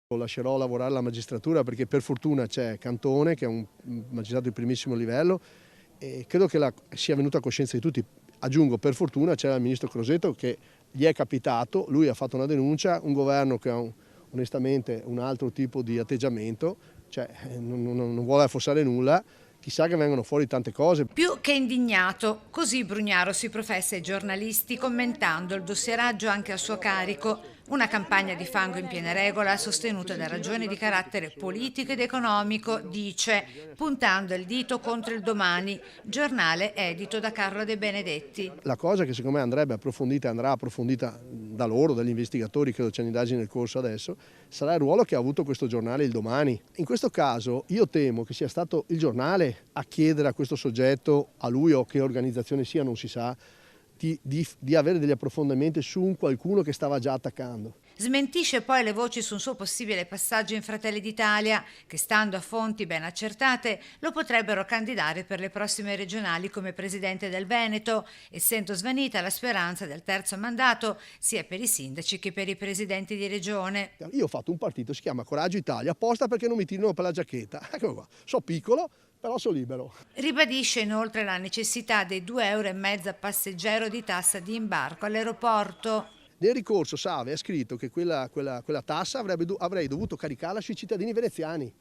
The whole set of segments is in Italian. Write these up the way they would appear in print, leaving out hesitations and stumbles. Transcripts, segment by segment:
Lascerò lavorare la magistratura perché per fortuna c'è Cantone che è un magistrato di primissimo livello e credo che sia venuta a coscienza di tutti. Aggiungo, per fortuna c'era il ministro Crosetto che gli è capitato, lui ha fatto una denuncia, un governo che ha onestamente un altro tipo di atteggiamento, cioè non vuole affossare nulla. Chissà che vengono fuori tante cose. Più che indignato, così Brugnaro si professa ai giornalisti commentando il dossieraggio anche a suo carico, una campagna di fango in piena regola sostenuta da ragioni di carattere politico ed economico, dice, puntando il dito contro il Domani, giornale edito da Carlo De Benedetti. La cosa che secondo me andrebbe approfondita e andrà approfondita da loro, dagli investigatori, credo c'è un'indagine nel corso adesso, sarà il ruolo che ha avuto questo giornale, il Domani. In questo caso io temo che sia stato il giornale a chiedere a questo soggetto, a lui o che organizzazione sia, non si sa, di avere degli approfondimenti su un qualcuno che stava già attaccando. Smentisce poi le voci su un suo possibile passaggio in Fratelli d'Italia, che stando a fonti ben accertate lo potrebbero candidare per le prossime regionali come presidente del Veneto, essendo svanita la speranza del terzo mandato sia per i sindaci che per i presidenti di regione. Io ho fatto un partito, si chiama Coraggio Italia, apposta perché non mi tirino per la giacchetta. Ecco qua, so piccolo, però so libero. Ribadisce inoltre la necessità dei 2,5 € a passeggero di tassa di imbarco all'aeroporto. Nel ricorso Save ha scritto che quella tassa avrei dovuto caricarla sui cittadini veneziani.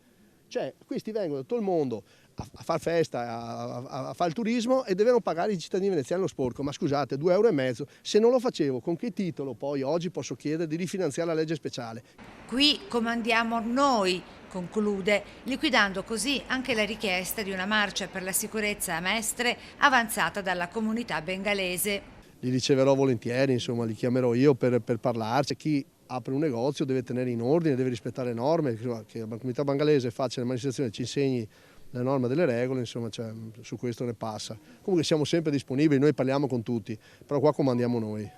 Cioè, questi vengono da tutto il mondo a far festa, a fare il turismo e devono pagare i cittadini veneziani lo sporco. Ma scusate, 2,5 €, se non lo facevo, con che titolo poi oggi posso chiedere di rifinanziare la legge speciale? Qui comandiamo noi, conclude, liquidando così anche la richiesta di una marcia per la sicurezza a Mestre avanzata dalla comunità bengalese. Li riceverò volentieri, insomma, li chiamerò io per parlarci. Chi apre un negozio deve tenere in ordine, deve rispettare le norme, che la comunità bengalese faccia le manifestazioni, ci insegni le norme delle regole, insomma, cioè, su questo ne passa. Comunque siamo sempre disponibili, noi parliamo con tutti, però qua comandiamo noi.